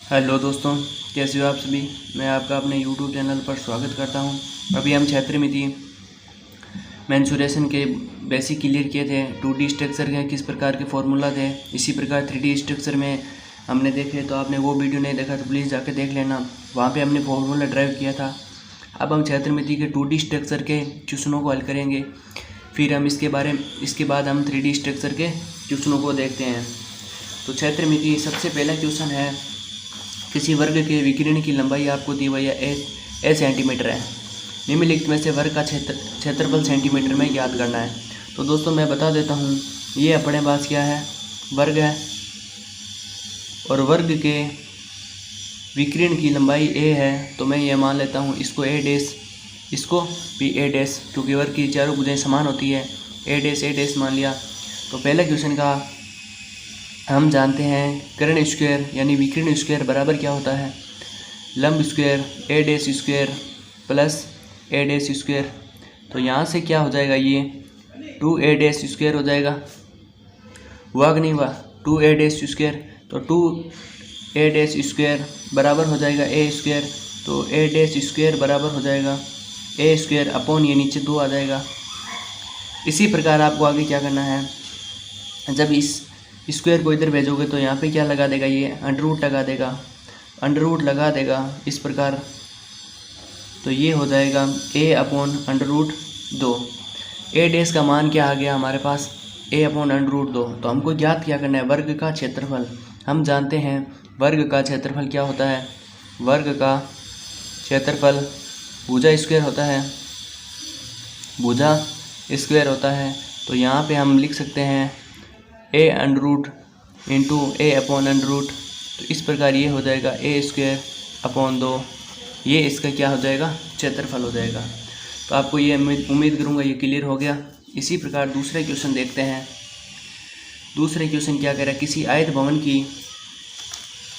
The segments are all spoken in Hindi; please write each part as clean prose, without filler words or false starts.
हेलो दोस्तों, कैसे हो आप सभी। मैं आपका अपने यूट्यूब चैनल पर स्वागत करता हूं। अभी हम क्षेत्रमिति मेंसुरेशन के बेसिक क्लियर किए थे। 2D स्ट्रक्चर के किस प्रकार के फॉर्मूला थे, इसी प्रकार 3D स्ट्रक्चर में हमने देखे। तो आपने वो वीडियो नहीं देखा तो प्लीज़ जाके देख लेना, वहाँ पे हमने फॉर्मूला ड्राइव किया था। अब हम क्षेत्रमिति के 2D स्ट्रक्चर के क्वेश्चनों को हल करेंगे, फिर हम इसके बाद हम 3D स्ट्रक्चर के क्वेश्चनों को देखते हैं। तो क्षेत्रमिति सबसे पहला क्वेश्चन है, किसी वर्ग के विकिरण की लंबाई आपको दी हुई है ए सेंटीमीटर है। निम्नलिखित में से वर्ग का क्षेत्रफल सेंटीमीटर में ज्ञात करना है। तो दोस्तों मैं बता देता हूँ, ये अपने पास क्या है, वर्ग है, और वर्ग के विकिरण की लंबाई ए है। तो मैं ये मान लेता हूँ इसको ए डैश, इसको भी ए डैश, क्योंकि वर्ग की चारों भुजाएं समान होती है। ए डैश मान लिया। तो पहले क्वेश्चन का हम जानते हैं कर्ण स्क्वायर यानी विकिरण स्क्वायर बराबर क्या होता है, लंब स्क्वायर ए डैश स्क्वायर प्लस ए डैश स्क्वायर। तो यहाँ से क्या हो जाएगा, ये 2a डैश स्क्वायर हो जाएगा। हुआ कि नहीं हुआ, 2a डैश स्क्वायर। तो 2a डैश स्क्वायर बराबर हो जाएगा ए स्क्वायर। तो a डैश स्क्वायर बराबर हो जाएगा ए स्क्वायर अपॉन ये नीचे 2 आ जाएगा। इसी प्रकार आपको आगे क्या करना है, जब इस स्क्वायर को इधर भेजोगे तो यहाँ पे क्या लगा देगा, ये अंडर रूट लगा देगा इस प्रकार। तो ये हो जाएगा a upon under root 2। A dash का मान क्या आ गया हमारे पास, a अपॉन अंडर रूट 2। तो हमको ज्ञात क्या करना है, वर्ग का क्षेत्रफल। हम जानते हैं वर्ग का क्षेत्रफल क्या होता है, वर्ग का क्षेत्रफल भुजा स्क्वायर होता है, भुजा स्क्वायर होता है। तो यहाँ पे हम लिख सकते हैं A under root into A upon under root. तो इस प्रकार ये हो जाएगा ए स्क्वायर अपॉन 2। ये इसका क्या हो जाएगा, क्षेत्रफल हो जाएगा। तो आपको ये उम्मीद करूँगा ये क्लियर हो गया। इसी प्रकार दूसरे क्वेश्चन देखते हैं। दूसरे क्वेश्चन क्या कह रहा है, किसी आयत भवन की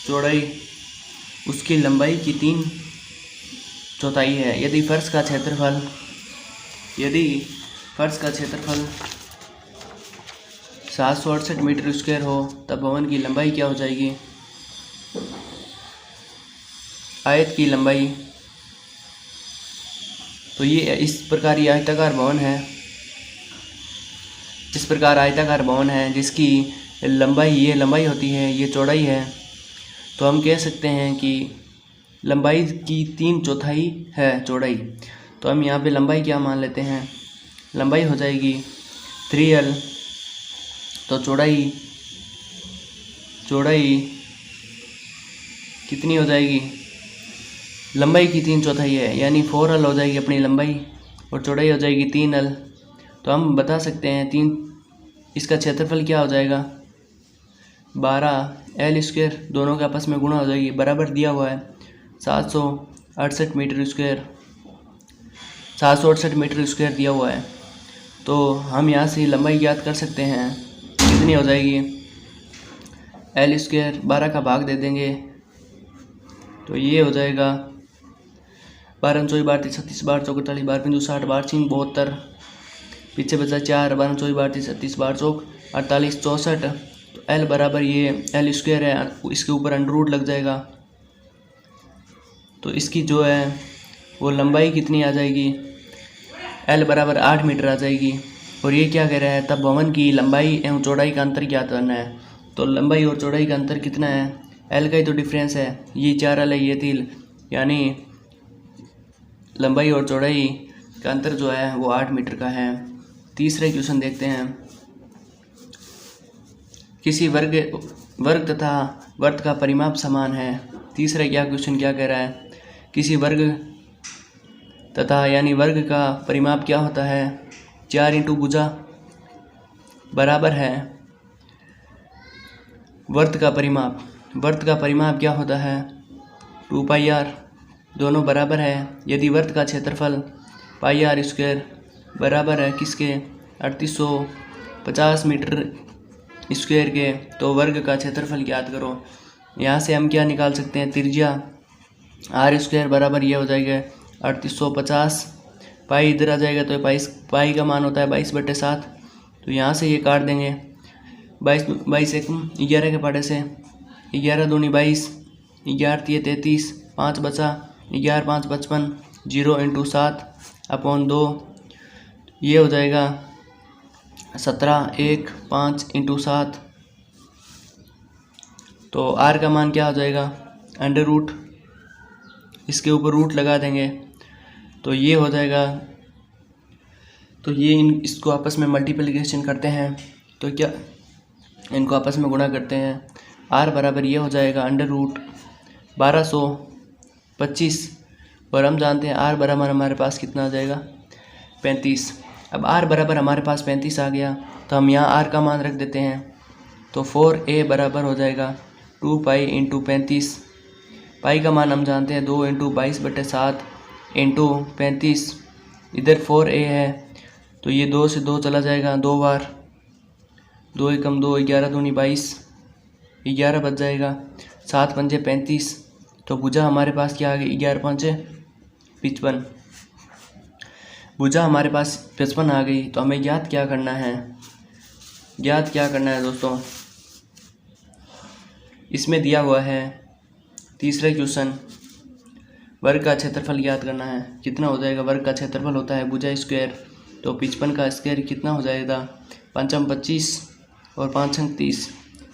चौड़ाई उसकी लंबाई की 3/4 है। यदि फर्श का क्षेत्रफल 768 मीटर स्क्वायर हो, तब भवन की लंबाई क्या हो जाएगी, आयत की लंबाई। तो ये इस प्रकार ये आयताकार भवन है, इस प्रकार आयताकार भवन है जिसकी लंबाई, ये लंबाई होती है, ये चौड़ाई है। तो हम कह सकते हैं कि लंबाई की 3/4 है चौड़ाई। तो हम यहाँ पे लंबाई क्या मान लेते हैं, लंबाई हो जाएगी 3l। तो चौड़ाई कितनी हो जाएगी, लंबाई की 3/4 है, यानी 4l हो जाएगी अपनी लंबाई, और चौड़ाई हो जाएगी 3l। तो हम बता सकते हैं इसका क्षेत्रफल क्या हो जाएगा, 12l स्क्वायर। दोनों के आपस में गुणा हो जाएगी, बराबर दिया हुआ है 768 मीटर स्क्वायर, 768 मीटर स्क्वायर दिया हुआ है। तो हम यहाँ से लंबाई ज्ञात कर सकते हैं, कितनी हो जाएगी, l स्क्वायर 12 का भाग दे देंगे। तो ये हो जाएगा 12 24 32 36 12 चौक 48 12 5 60 12 6 72, पीछे बचा 4 12 24 32 36 12 चौक 48 64। तो l बराबर ये l स्क्वायर है, इसके ऊपर अंडर रूट लग जाएगा। तो इसकी जो है वो लंबाई कितनी आ जाएगी, l बराबर 8 मीटर आ जाएगी। और ये क्या कह रहा है, तब भवन की लंबाई एवं चौड़ाई का अंतर ज्ञात करना है। तो लंबाई और चौड़ाई का अंतर कितना है, l का ही तो डिफरेंस है, ये 4l है ये 3, यानी लंबाई और चौड़ाई का अंतर जो है वो 8 मीटर का है। तीसरे क्वेश्चन देखते हैं। किसी वर्ग तथा वर्त का परिमाप समान है। तीसरा क्वेश्चन क्या कह रहा है, किसी वर्ग तथा यानी वर्ग का परिमाप क्या होता है, 4 इंटू भुजा बराबर है वर्त का परिमाप क्या होता है, 2πr। दोनों बराबर है। यदि वर्त का क्षेत्रफल πr स्क्वायर बराबर है किसके, 3850 मीटर स्क्वायर के, तो वर्ग का क्षेत्रफल ज्ञात करो। यहाँ से हम क्या निकाल सकते हैं, त्रिज्या r स्क्वायर बराबर ये हो जाएगा 3850, पाई इधर आ जाएगा तो पाई का मान होता है 22/7। तो यहाँ से ये काट देंगे, 22 1 11 के पाटे से 11 दूनी 22, 11 3 33, 5 बचा, 11 5 55, 0 × 7 अपॉन 2, ये हो जाएगा 17, 1 5 × 7। तो r का मान क्या हो जाएगा, अंडर रूट, इसके ऊपर रूट लगा देंगे तो ये हो जाएगा। तो ये इसको आपस में मल्टीप्लिकेशन करते हैं तो क्या, इनको आपस में गुणा करते हैं, r बराबर ये हो जाएगा अंडर रूट 1225, और हम जानते हैं r बराबर हमारे पास कितना आ जाएगा 35। अब r बराबर हमारे पास 35 आ गया तो हम यहाँ r का मान रख देते हैं, तो 4a बराबर हो जाएगा 2 पाई × 35। पाई का मान हम जानते हैं 2 × 22/7 × 35, इधर 4a है तो ये 2 से 2 चला जाएगा, 2 बार, 2 एकम 2, 11 दूनी 22, 11 बच जाएगा, 7 पंजे 35। तो भुजा हमारे पास क्या आ गई, 11 पंजे 55, भुजा हमारे पास 55 आ गई। तो हमें ज्ञात क्या करना है, ज्ञात क्या करना है दोस्तों, इसमें दिया हुआ है तीसरा क्वेश्चन, वर्ग का क्षेत्रफल ज्ञात करना है। कितना हो जाएगा, वर्ग का क्षेत्रफल होता है भुजा स्क्वायर, तो 55 का स्क्वायर कितना हो जाएगा, 5 × 25 और 5 × 30,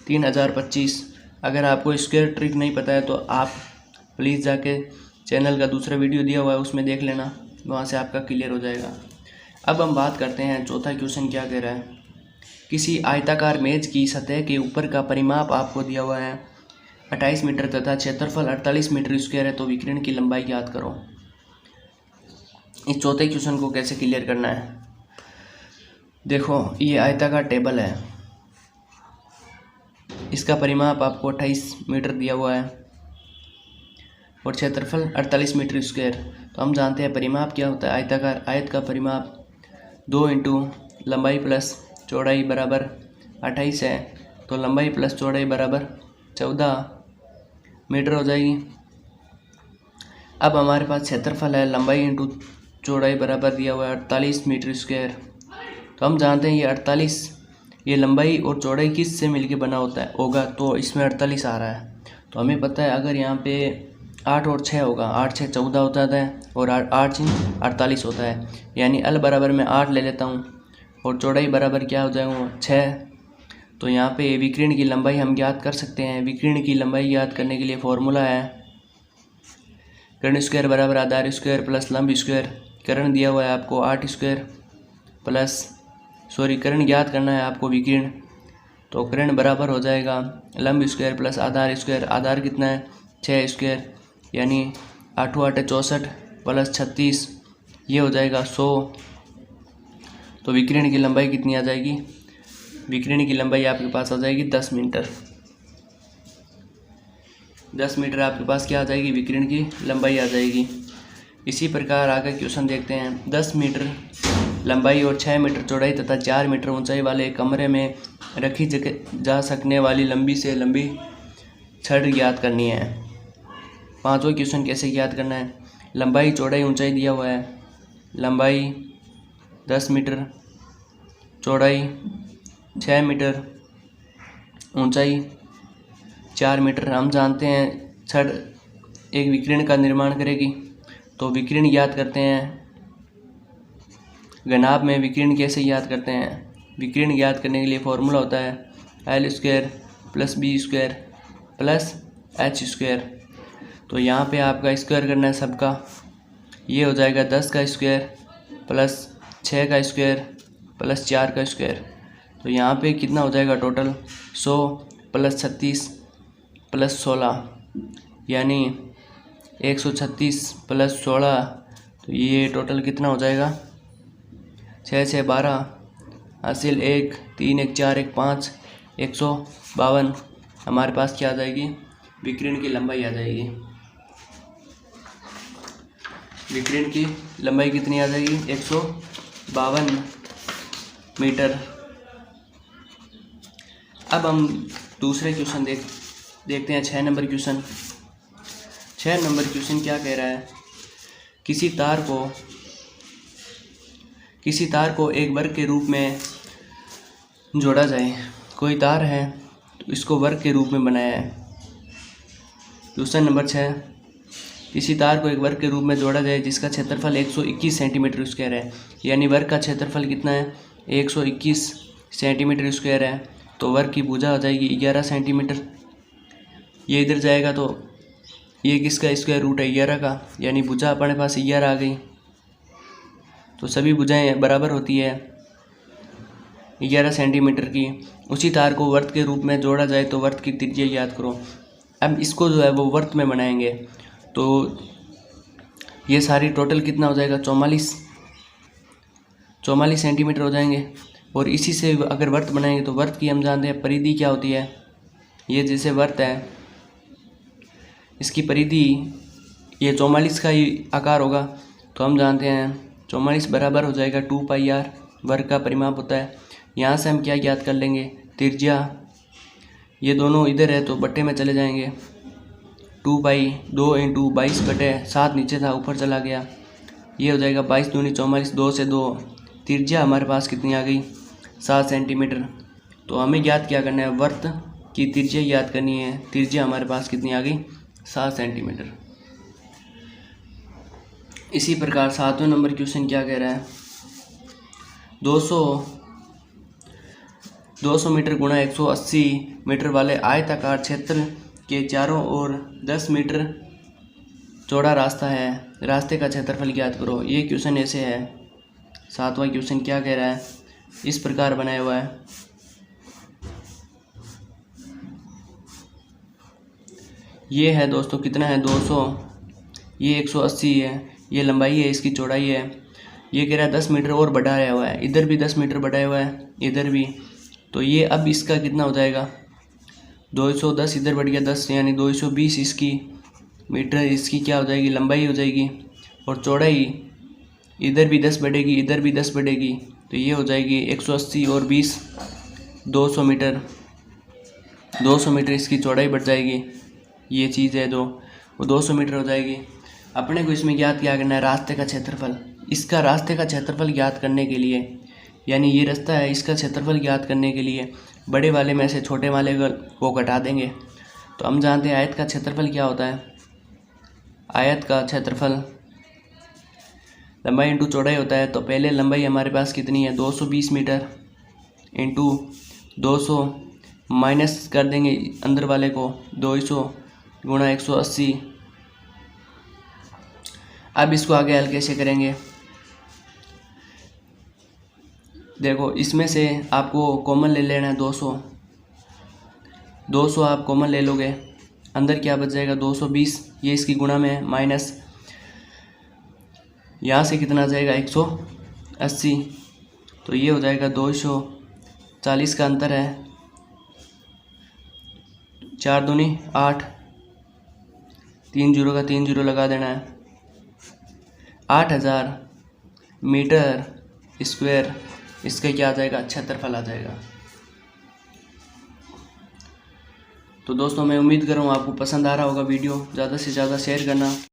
3025। अगर आपको स्क्वायर ट्रिक नहीं पता है तो आप प्लीज़ जाके चैनल का दूसरा वीडियो दिया हुआ है उसमें देख लेना, वहाँ से आपका क्लियर हो जाएगा। अब हम बात करते हैं चौथा क्वेश्चन क्या कह रहा है। किसी आयताकार मेज की सतह के ऊपर का परिमाप आपको दिया हुआ है 28 मीटर तथा क्षेत्रफल 48 मीटर स्क्वायर है, तो विकिरण की लंबाई ज्ञात करो। इस चौथे क्वेश्चन को कैसे क्लियर करना है, देखो ये आयताकार टेबल है, इसका परिमाप आपको 28 मीटर दिया हुआ है और क्षेत्रफल 48 मीटर स्क्वायर। तो हम जानते हैं परिमाप क्या होता है, आयताकार आयत का परिमाप 2 × लंबाई प्लस चौड़ाई बराबर 28 है, तो लंबाई प्लस चौड़ाई बराबर 14 मीटर हो जाएगी। अब हमारे पास क्षेत्रफल है लंबाई × चौड़ाई बराबर दिया हुआ है 48 मीटर स्क्वायर। तो हम जानते हैं ये 48, ये लंबाई और चौड़ाई किस से मिलके बना होगा, तो इसमें 48 आ रहा है। तो हमें पता है अगर यहाँ पे 8 और 6 होगा, 8 6 14 होता है और 8 6 48 होता है, यानी l बराबर मैं 8 ले लेता हूँ और चौड़ाई बराबर क्या हो जाएगा 6। तो यहाँ पे विकिरण की लंबाई हम ज्ञात कर सकते हैं। विकिरण की लंबाई ज्ञात करने के लिए फॉर्मूला है कर्ण स्क्वायर बराबर आधार स्क्वायर प्लस लंब स्क्वायर। कर्ण दिया हुआ है आपको 8 स्क्वायर प्लस कर्ण ज्ञात करना है आपको विकिरण, तो कर्ण बराबर हो जाएगा लंब स्क्वायर प्लस आधार स्क्वायर। आधार कितना है 6 स्क्वायर, यानी 8 8 64 प्लस 36, ये हो जाएगा 100। तो विकिरण की लंबाई कितनी आ जाएगी, विकिरण की लंबाई आपके पास आ जाएगी 10 मीटर। 10 मीटर आपके पास क्या आ जाएगी, विकिरण की लंबाई आ जाएगी। इसी प्रकार आगे क्वेश्चन देखते हैं। 10 मीटर लंबाई और 6 मीटर चौड़ाई तथा 4 मीटर ऊंचाई वाले कमरे में रखी जा सकने वाली लंबी से लंबी छड़ ज्ञात करनी है। पांचवा क्वेश्चन कैसे ज्ञात करना है, लंबाई चौड़ाई ऊंचाई दिया हुआ है, लंबाई 10 मीटर, चौड़ाई 6 मीटर, ऊंचाई 4 मीटर। हम जानते हैं छड़ एक विकिरण का निर्माण करेगी, तो विकिरण ज्ञात करते हैं। घनाभ में विकिरण कैसे ज्ञात करते हैं, विकिरण ज्ञात करने के लिए फॉर्मूला होता है L square plus B square plus H square. तो यहाँ पे आपका स्क्वायर करना है सबका, ये हो जाएगा 10 का स्क्वायर प्लस 6 का स्क्वायर प्लस 4 का स्क्वायर। तो यहाँ पे कितना हो जाएगा टोटल 100 प्लस 36 प्लस 16, यानी 136 प्लस 16। तो ये टोटल कितना हो जाएगा 6 6 12, हासिल 1 3 1 4 1 5, 152। हमारे पास क्या आ जाएगी, विकिरण की लंबाई आ जाएगी। विकिरण की लंबाई कितनी आ जाएगी 152 मीटर। अब हम दूसरे क्वेश्चन देखते हैं 6 नंबर क्वेश्चन। 6 नंबर क्वेश्चन क्या कह रहा है, किसी तार को एक वर्ग के रूप में जोड़ा जाए। कोई तार है तो इसको वर्ग के रूप में बनाया है। क्वेश्चन नंबर 6, किसी तार को एक वर्ग के रूप में जोड़ा जाए जिसका क्षेत्रफल 121 सेंटीमीटर स्क्वायर है, यानी वर्ग का क्षेत्रफल कितना है 121 सेंटीमीटर स्क्वायर है, तो वर्ग की भुजा हो जाएगी 11 सेंटीमीटर। ये इधर जाएगा तो ये किसका स्क्वायर रूट है 11 का, यानी भुजा अपने पास 11 आ गई। तो सभी भुजाएं बराबर होती है 11 सेंटीमीटर की। उसी तार को वर्त के रूप में जोड़ा जाए तो वर्त की त्रिज्या याद करो। अब इसको जो है वो वर्त में बनाएंगे तो ये सारी टोटल कितना हो जाएगा 44 सेंटीमीटर हो जाएंगे। और इसी से अगर वर्त बनाएंगे तो वर्त की हम जानते हैं परिधि क्या होती है। ये जैसे वर्त है इसकी परिधि ये 44 का ही आकार होगा, तो हम जानते हैं 44 बराबर हो जाएगा 2 पाई r, वर्ग का परिमाप होता है। यहाँ से हम क्या ज्ञात कर लेंगे त्रिज्या, ये दोनों इधर है तो बट्टे में चले जाएंगे, 2 पाई 2 × 22/7 नीचे था ऊपर चला गया, ये हो जाएगा 22 दूनी 44, 2 से 2, त्रिज्या हमारे पास कितनी आ गई 7 सेंटीमीटर। तो हमें ज्ञात क्या करना है वर्त की त्रिज्या ज्ञात करनी है, त्रिज्या हमारे पास कितनी आ गई 7 सेंटीमीटर। इसी प्रकार 7वें नंबर क्वेश्चन क्या कह रहा है 200 मीटर गुणा 180 मीटर वाले आयताकार क्षेत्र के चारों ओर 10 मीटर चौड़ा रास्ता है, रास्ते का क्षेत्रफल ज्ञात करो। ये क्वेश्चन ऐसे है। 7वां क्वेश्चन क्या कह रहा है इस प्रकार बनाया हुआ है, ये है दोस्तों कितना है 200, ये 180 है, ये लंबाई है इसकी चौड़ाई है। ये कह रहा है 10 मीटर और बढ़ाया हुआ है, इधर भी 10 मीटर बढ़ाया हुआ है इधर भी, तो ये अब इसका कितना हो जाएगा 210 इधर बढ़ गया 10, यानी 220 इसकी मीटर इसकी क्या हो जाएगी लंबाई हो जाएगी। और चौड़ाई इधर भी 10 बढ़ेगी इधर भी 10 बढ़ेगी, तो ये हो जाएगी 180 और 20 200 मीटर, 200 मीटर इसकी चौड़ाई बढ़ जाएगी। ये चीज़ है जो वो 200 मीटर हो जाएगी। अपने को इसमें ज्ञात क्या करना है रास्ते का क्षेत्रफल। इसका रास्ते का क्षेत्रफल ज्ञात करने के लिए, यानी ये रास्ता है इसका क्षेत्रफल ज्ञात करने के लिए बड़े वाले में से छोटे वाले को घटा देंगे। तो हम जानते हैं आयत का क्षेत्रफल क्या होता है, आयत का क्षेत्रफल लंबाई इंटू चौड़ाई होता है। तो पहले लंबाई हमारे पास कितनी है 220 मीटर इंटू 200 माइनस कर देंगे अंदर वाले को 200 गुणा 180। अब इसको आगे हल कैसे करेंगे, देखो इसमें से आपको कॉमन ले लेना है 200 आप कॉमन ले लोगे, अंदर क्या बच जाएगा 220, ये इसकी गुणा में है माइनस यहाँ से कितना आ जाएगा 180, तो ये हो जाएगा 240 का अंतर है, 4 दूनी 8, 3 जीरो का 3 जीरो लगा देना है, 8000 मीटर स्क्वायर इसका क्या आ जाएगा क्षेत्रफल आ जाएगा। तो दोस्तों मैं उम्मीद कर रहा हूँ आपको पसंद आ रहा होगा वीडियो, ज़्यादा से ज़्यादा शेयर करना।